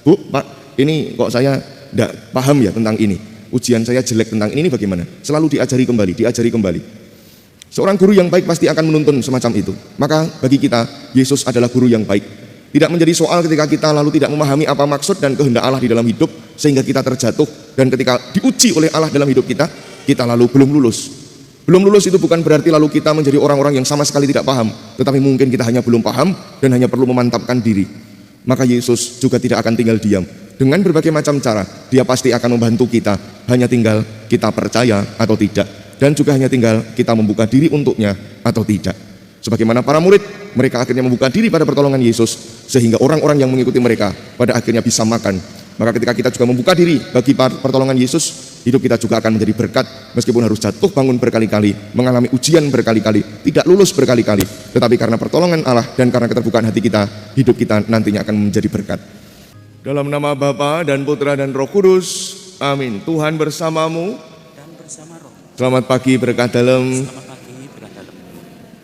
Bu, Pak, ini kok saya tidak paham ya tentang ini, ujian saya jelek tentang ini bagaimana? Selalu diajari kembali. Seorang guru yang baik pasti akan menuntun semacam itu. Maka bagi kita, Yesus adalah guru yang baik. Tidak menjadi soal ketika kita lalu tidak memahami apa maksud dan kehendak Allah di dalam hidup, sehingga kita terjatuh, dan ketika diuji oleh Allah dalam hidup kita lalu belum lulus. Belum lulus itu bukan berarti lalu kita menjadi orang-orang yang sama sekali tidak paham, tetapi mungkin kita hanya belum paham dan hanya perlu memantapkan diri. Maka Yesus juga tidak akan tinggal diam. Dengan berbagai macam cara, Dia pasti akan membantu kita. Hanya tinggal kita percaya atau tidak, dan juga hanya tinggal kita membuka diri untuknya atau tidak. Sebagaimana para murid, mereka akhirnya membuka diri pada pertolongan Yesus, sehingga orang-orang yang mengikuti mereka pada akhirnya bisa makan. Maka ketika kita juga membuka diri bagi pertolongan Yesus, hidup kita juga akan menjadi berkat, meskipun harus jatuh bangun berkali-kali, mengalami ujian berkali-kali, tidak lulus berkali-kali, tetapi karena pertolongan Allah dan karena keterbukaan hati kita, hidup kita nantinya akan menjadi berkat. Dalam nama Bapa dan Putra dan Roh Kudus, amin. Tuhan bersamamu dan bersama roh. Selamat pagi berkat dalam. Selamat pagi berkat dalam.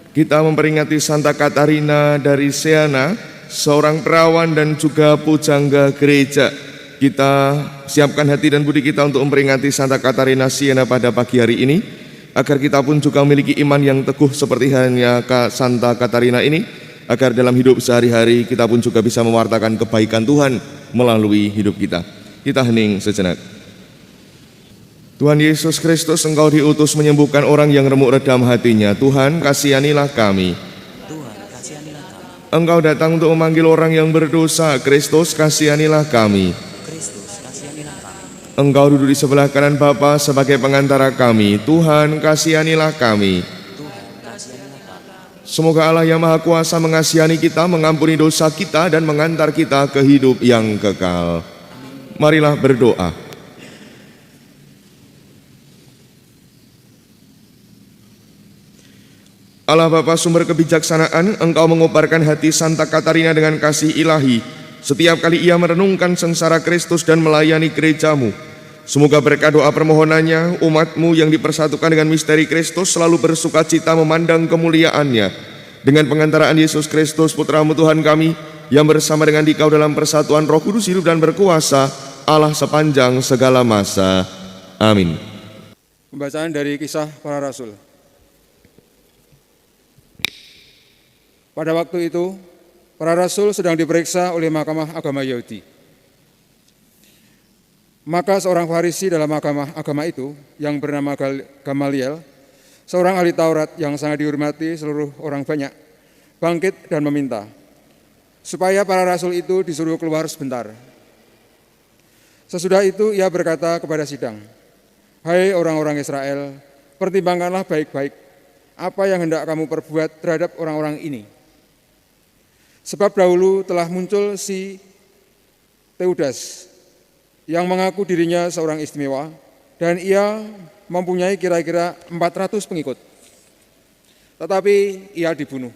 Kita memperingati Santa Katarina dari Siena, seorang perawan dan juga pujangga gereja. Kita siapkan hati dan budi kita untuk memperingati Santa Katarina Siena pada pagi hari ini, agar kita pun juga memiliki iman yang teguh seperti halnya Santa Katarina ini, agar dalam hidup sehari-hari kita pun juga bisa mewartakan kebaikan Tuhan melalui hidup kita. Kita hening sejenak. Tuhan Yesus Kristus, Engkau diutus menyembuhkan orang yang remuk redam hatinya. Tuhan, kasihanilah kami. Tuhan, kasihanilah kami. Engkau datang untuk memanggil orang yang berdosa. Kristus, kasihanilah kami. Kristus, kasihanilah kami. Engkau duduk di sebelah kanan Bapa sebagai pengantara kami. Tuhan, kasihanilah kami. Tuhan, kasihanilah kami. Semoga Allah yang Maha Kuasa mengasihani kita, mengampuni dosa kita, dan mengantar kita ke hidup yang kekal. Marilah berdoa. Allah Bapa sumber kebijaksanaan, Engkau mengobarkan hati Santa Katarina dengan kasih ilahi. Setiap kali ia merenungkan sengsara Kristus dan melayani gerejamu. Semoga berkat doa permohonannya, umatmu yang dipersatukan dengan misteri Kristus selalu bersuka cita memandang kemuliaannya. Dengan pengantaraan Yesus Kristus, Putramu Tuhan kami, yang bersama dengan Dikau dalam persatuan Roh Kudus hidup dan berkuasa, Allah sepanjang segala masa. Amin. Pembacaan dari Kisah Para Rasul. Pada waktu itu, para rasul sedang diperiksa oleh Mahkamah Agama Yahudi. Maka seorang Farisi dalam Mahkamah Agama itu, yang bernama Gamaliel, seorang ahli Taurat yang sangat dihormati seluruh orang banyak, bangkit dan meminta supaya para rasul itu disuruh keluar sebentar. Sesudah itu ia berkata kepada sidang, "Hai orang-orang Israel, pertimbangkanlah baik-baik apa yang hendak kamu perbuat terhadap orang-orang ini. Sebab dahulu telah muncul si Teudas yang mengaku dirinya seorang istimewa, dan ia mempunyai kira-kira 400 pengikut. Tetapi ia dibunuh,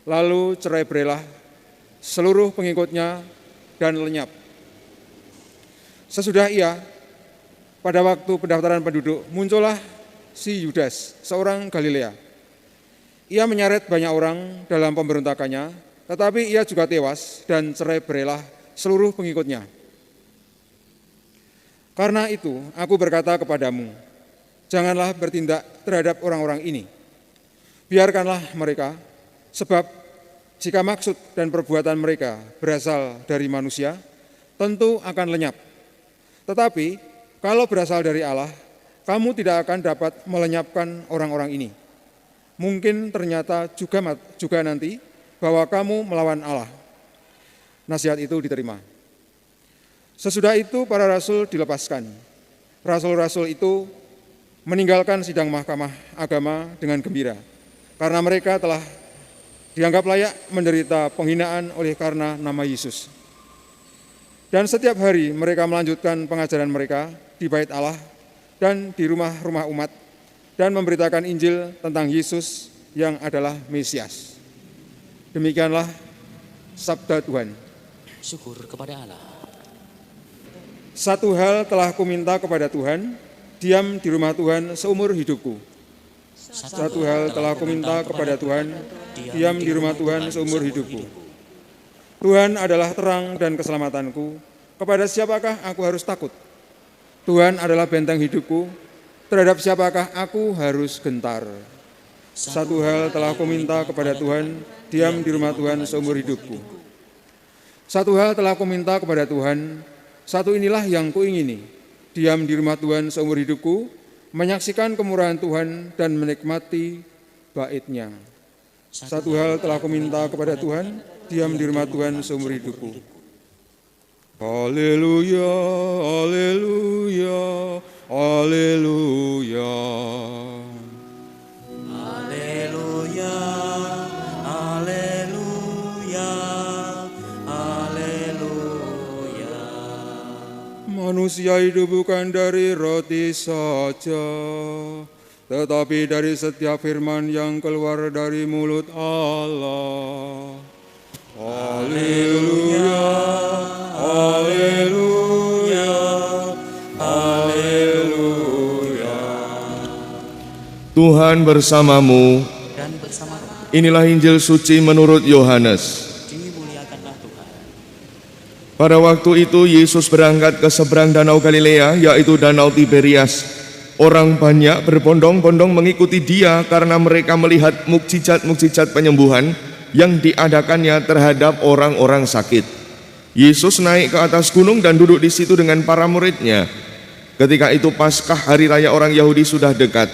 lalu cerai-berailah seluruh pengikutnya dan lenyap. Sesudah ia, pada waktu pendaftaran penduduk, muncullah si Yudas, seorang Galilea. Ia menyeret banyak orang dalam pemberontakannya, tetapi ia juga tewas dan cerai-berailah seluruh pengikutnya. Karena itu, aku berkata kepadamu, janganlah bertindak terhadap orang-orang ini. Biarkanlah mereka, sebab jika maksud dan perbuatan mereka berasal dari manusia, tentu akan lenyap. Tetapi, kalau berasal dari Allah, kamu tidak akan dapat melenyapkan orang-orang ini. Mungkin ternyata juga nanti bahwa kamu melawan Allah." Nasihat itu diterima. Sesudah itu para rasul dilepaskan. Rasul-rasul itu meninggalkan sidang Mahkamah Agama dengan gembira, karena mereka telah dianggap layak menderita penghinaan oleh karena nama Yesus. Dan setiap hari mereka melanjutkan pengajaran mereka di bait Allah dan di rumah-rumah umat, dan memberitakan Injil tentang Yesus yang adalah Mesias. Demikianlah sabda Tuhan. Syukur kepada Allah. Satu hal telah kuminta kepada Tuhan, diam di rumah Tuhan seumur hidupku. Satu hal telah kuminta kepada Tuhan, diam di rumah Tuhan seumur hidupku. Tuhan adalah terang dan keselamatanku, kepada siapakah aku harus takut? Tuhan adalah benteng hidupku, terhadap siapakah aku harus gentar? Satu hal telah aku minta kepada Tuhan, diam di rumah Tuhan seumur hidupku. Satu hal telah aku minta kepada Tuhan, satu inilah yang kuingini, diam di rumah Tuhan seumur hidupku, menyaksikan kemurahan Tuhan dan menikmati bait-Nya. Satu hal telah aku minta kepada Tuhan, diam di rumah Tuhan seumur hidupku. Haleluya, haleluya, haleluya. Haleluya, haleluya, haleluya. Manusia hidup bukan dari roti saja, tetapi dari setiap firman yang keluar dari mulut Allah. Haleluya, haleluya, haleluya. Tuhan bersamamu. Dan bersama roh, Inilah Injil suci menurut Yohanes. dimuliakanlah Tuhan. Pada waktu itu Yesus berangkat ke seberang danau Galilea, yaitu danau Tiberias. Orang banyak berbondong-bondong mengikuti dia karena mereka melihat mukjizat-mukjizat penyembuhan yang diadakannya terhadap orang-orang sakit. Yesus naik ke atas gunung dan duduk di situ dengan para muridnya. Ketika itu Paskah, hari raya orang Yahudi, sudah dekat.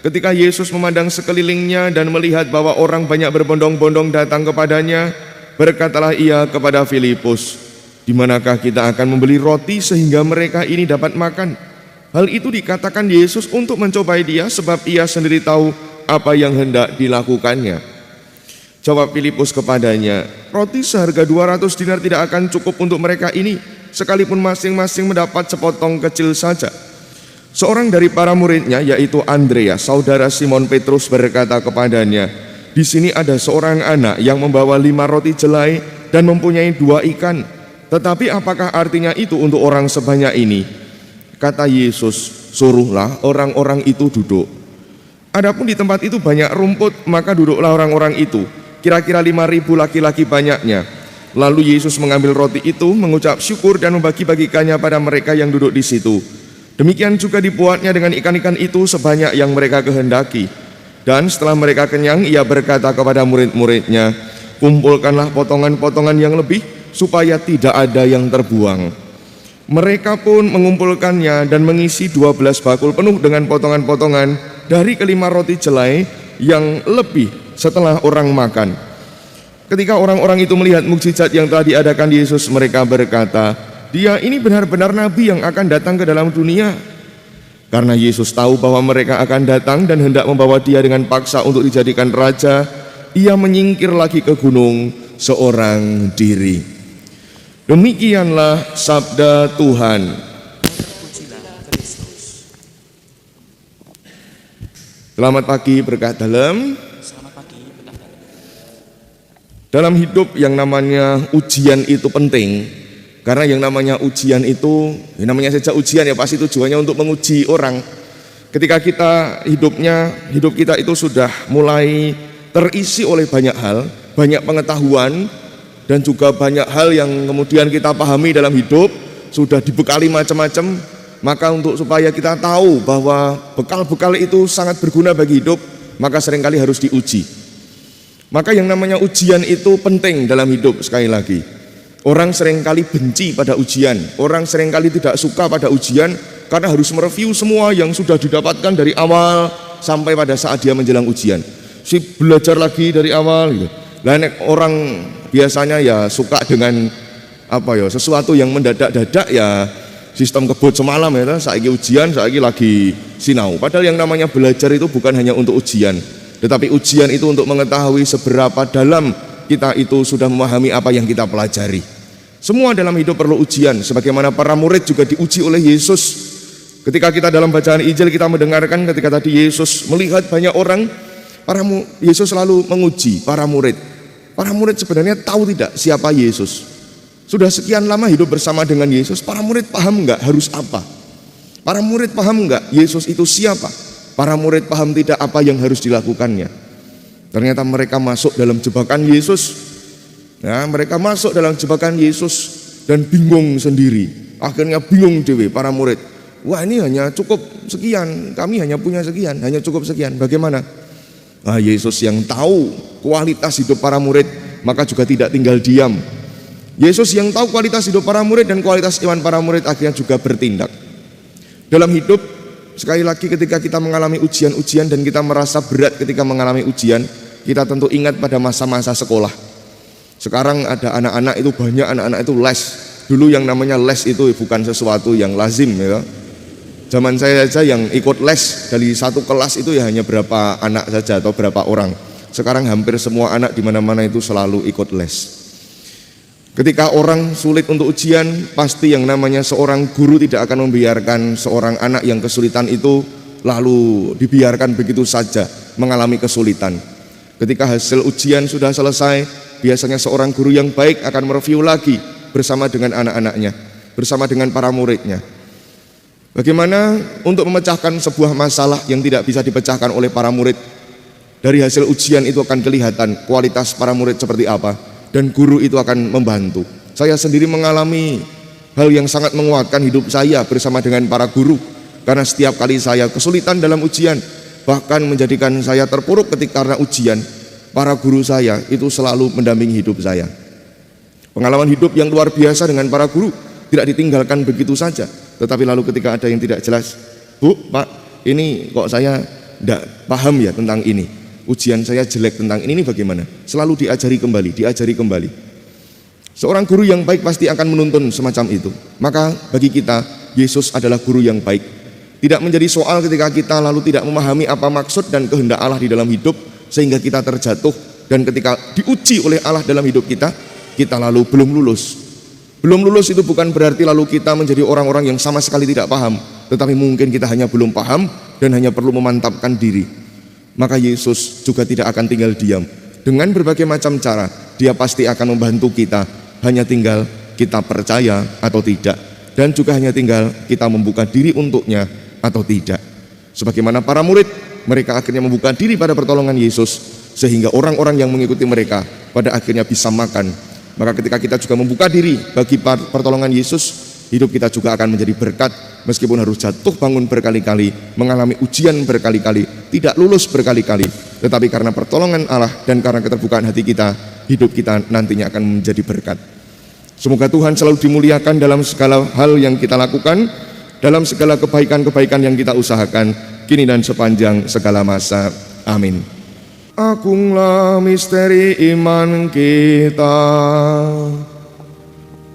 Ketika Yesus memandang sekelilingnya dan melihat bahwa orang banyak berbondong-bondong datang kepadanya, berkatalah ia kepada Filipus, "Di manakah kita akan membeli roti sehingga mereka ini dapat makan?" Hal itu dikatakan Yesus untuk mencobai dia, sebab ia sendiri tahu apa yang hendak dilakukannya. Jawab Filipus kepadanya, "Roti seharga 200 dinar tidak akan cukup untuk mereka ini, sekalipun masing-masing mendapat sepotong kecil saja." Seorang dari para muridnya, yaitu Andreas, saudara Simon Petrus, berkata kepadanya, "Di sini ada seorang anak yang membawa 5 roti jelai dan mempunyai 2 ikan. Tetapi apakah artinya itu untuk orang sebanyak ini?" Kata Yesus, "Suruhlah orang-orang itu duduk." Adapun di tempat itu banyak rumput, maka duduklah orang-orang itu, kira-kira 5.000 laki-laki banyaknya. Lalu Yesus mengambil roti itu, mengucap syukur dan membagi-bagikannya pada mereka yang duduk di situ. Demikian juga dibuatnya dengan ikan-ikan itu sebanyak yang mereka kehendaki. Dan setelah mereka kenyang, ia berkata kepada murid-muridnya, "Kumpulkanlah potongan-potongan yang lebih, supaya tidak ada yang terbuang." Mereka pun mengumpulkannya dan mengisi 12 bakul penuh dengan potongan-potongan dari kelima roti jelai yang lebih setelah orang makan. Ketika orang-orang itu melihat mukjizat yang telah diadakan Yesus, mereka berkata, "Dia ini benar-benar nabi yang akan datang ke dalam dunia." Karena Yesus tahu bahwa mereka akan datang dan hendak membawa dia dengan paksa untuk dijadikan raja, ia menyingkir lagi ke gunung seorang diri. Demikianlah sabda Tuhan. Pujilah Kristus. Selamat pagi berkat dalam. Selamat pagi, berkat dalam. Dalam hidup yang namanya ujian itu penting. Karena yang namanya ujian itu, namanya saja ujian ya, pasti tujuannya untuk menguji orang. Ketika hidup kita itu sudah mulai terisi oleh banyak hal, banyak pengetahuan, dan juga banyak hal yang kemudian kita pahami dalam hidup, sudah dibekali macam-macam, maka supaya kita tahu bahwa bekal-bekal itu sangat berguna bagi hidup, maka seringkali harus diuji. Maka yang namanya ujian itu penting dalam hidup. Sekali lagi, orang seringkali benci pada ujian, orang seringkali tidak suka pada ujian karena harus mereview semua yang sudah didapatkan dari awal sampai pada saat dia menjelang ujian. Si belajar lagi dari awal gitu. Orang biasanya ya suka dengan sesuatu yang mendadak-dadak ya, sistem kebut semalam ya, saiki ujian, saiki lagi sinau. Padahal yang namanya belajar itu bukan hanya untuk ujian, tetapi ujian itu untuk mengetahui seberapa dalam kita itu sudah memahami apa yang kita pelajari. Semua dalam hidup perlu ujian, sebagaimana para murid juga diuji oleh Yesus. Ketika kita dalam bacaan Injil kita mendengarkan ketika tadi Yesus melihat banyak orang, Yesus selalu menguji para murid. Para murid sebenarnya tahu tidak siapa Yesus. Sudah sekian lama hidup bersama dengan Yesus, para murid paham enggak harus apa? Para murid paham enggak Yesus itu siapa? Para murid paham tidak apa yang harus dilakukannya. Ternyata mereka masuk dalam jebakan Yesus. Nah, mereka masuk dalam jebakan Yesus. dan bingung sendiri. Akhirnya bingung dewe para murid. Wah, ini hanya cukup sekian, kami hanya punya sekian, hanya cukup sekian. Bagaimana? Yesus yang tahu kualitas hidup para murid, maka juga tidak tinggal diam. Yesus yang tahu kualitas hidup para murid dan kualitas iman para murid akhirnya juga bertindak. Dalam hidup, sekali lagi ketika kita mengalami ujian-ujian dan kita merasa berat ketika mengalami ujian, kita tentu ingat pada masa-masa sekolah. Sekarang ada anak-anak itu banyak, anak-anak itu les. Dulu yang namanya les itu bukan sesuatu yang lazim ya. Zaman saya saja yang ikut les dari satu kelas itu ya hanya berapa anak saja atau berapa orang. Sekarang hampir semua anak di mana-mana itu selalu ikut les. Ketika orang sulit untuk ujian, pasti yang namanya seorang guru tidak akan membiarkan seorang anak yang kesulitan itu lalu dibiarkan begitu saja mengalami kesulitan. Ketika hasil ujian sudah selesai, biasanya seorang guru yang baik akan mereview lagi bersama dengan anak-anaknya, bersama dengan para muridnya. Bagaimana untuk memecahkan sebuah masalah yang tidak bisa dipecahkan oleh para murid? Dari hasil ujian itu akan kelihatan kualitas para murid seperti apa, dan guru itu akan membantu. Saya sendiri mengalami hal yang sangat menguatkan hidup saya bersama dengan para guru, karena setiap kali saya kesulitan dalam ujian, bahkan menjadikan saya terpuruk karena ujian, para guru saya itu selalu mendampingi hidup saya. Pengalaman hidup yang luar biasa dengan para guru tidak ditinggalkan begitu saja. Tetapi lalu ketika ada yang tidak jelas, Bu, Pak, ini kok saya tidak paham ya tentang ini, ujian saya jelek tentang ini bagaimana? Selalu diajari kembali. Seorang guru yang baik pasti akan menuntun semacam itu. Maka bagi kita, Yesus adalah guru yang baik. Tidak menjadi soal ketika kita lalu tidak memahami apa maksud dan kehendak Allah di dalam hidup, sehingga kita terjatuh, dan ketika diuji oleh Allah dalam hidup kita lalu belum lulus. Belum lulus itu bukan berarti lalu kita menjadi orang-orang yang sama sekali tidak paham, tetapi mungkin kita hanya belum paham dan hanya perlu memantapkan diri. Maka Yesus juga tidak akan tinggal diam. Dengan berbagai macam cara, Dia pasti akan membantu kita. Hanya tinggal kita percaya atau tidak, dan juga hanya tinggal kita membuka diri untuknya atau tidak. Sebagaimana para murid, mereka akhirnya membuka diri pada pertolongan Yesus, sehingga orang-orang yang mengikuti mereka pada akhirnya bisa makan. Maka ketika kita juga membuka diri bagi pertolongan Yesus, hidup kita juga akan menjadi berkat, meskipun harus jatuh bangun berkali-kali, mengalami ujian berkali-kali, tidak lulus berkali-kali. Tetapi karena pertolongan Allah dan karena keterbukaan hati kita, hidup kita nantinya akan menjadi berkat. Semoga Tuhan selalu dimuliakan dalam segala hal yang kita lakukan, dalam segala kebaikan-kebaikan yang kita usahakan, kini dan sepanjang segala masa. Amin. Agunglah misteri iman kita,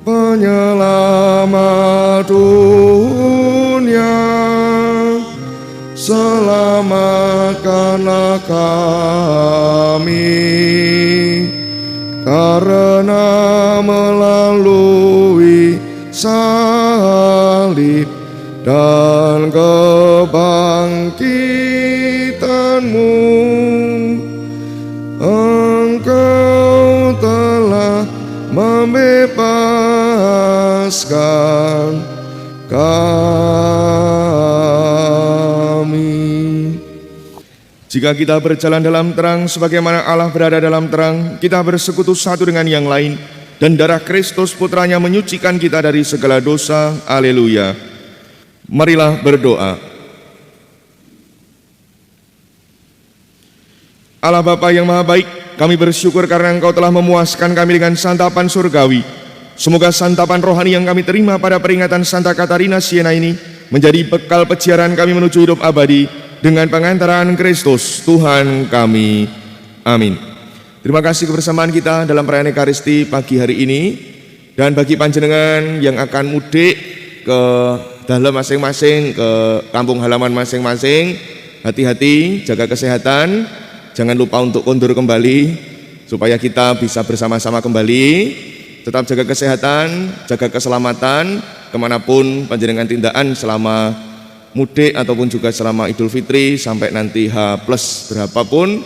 penyelamat dunia, selamatkanlah kami, karena melalui salib dan kebangkitan-Mu, Engkau telah membebaskan kami. Jika kita berjalan dalam terang sebagaimana Allah berada dalam terang, kita bersekutu satu dengan yang lain, dan darah Kristus Putranya menyucikan kita dari segala dosa. Haleluya. Marilah berdoa. Allah Bapa yang Maha Baik, kami bersyukur karena Engkau telah memuaskan kami dengan santapan surgawi. Semoga santapan rohani yang kami terima pada peringatan Santa Katarina Siena ini menjadi bekal peziarahan kami menuju hidup abadi dengan pengantaran Kristus Tuhan kami. Amin. Terima kasih kebersamaan kita dalam perayaan Ekaristi pagi hari ini. Dan bagi panjenengan yang akan mudik ke dalam masing-masing, ke kampung halaman masing-masing, hati-hati, jaga kesehatan. Jangan lupa untuk kondur kembali supaya kita bisa bersama-sama kembali. Tetap jaga kesehatan, jaga keselamatan kemanapun panjenengan tindakan selama mudik ataupun juga selama Idul Fitri sampai nanti H+ berapapun.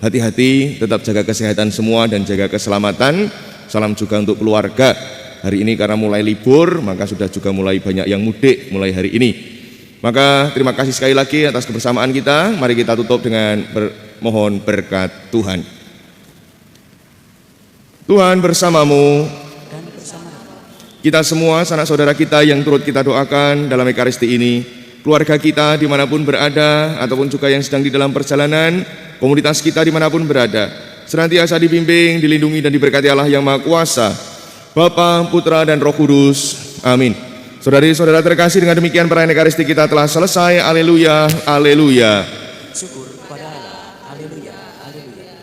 Hati-hati, tetap jaga kesehatan semua dan jaga keselamatan. Salam juga untuk keluarga. Hari ini karena mulai libur, maka sudah juga mulai banyak yang mudik mulai hari ini. Maka terima kasih sekali lagi atas kebersamaan kita. Mari kita tutup dengan mohon berkat Tuhan. Tuhan bersamamu. Dan bersama Kita semua, sanak saudara kita yang turut kita doakan dalam Ekaristi ini, keluarga kita dimanapun berada, ataupun juga yang sedang di dalam perjalanan, komunitas kita dimanapun berada, senantiasa dibimbing, dilindungi dan diberkati Allah yang Maha Kuasa, Bapa, Putra, dan Roh Kudus. Amin. Saudari-saudara terkasih, dengan demikian perayaan Ekaristi kita telah selesai. Haleluya, haleluya. Syukur kepada Allah. Haleluya, haleluya.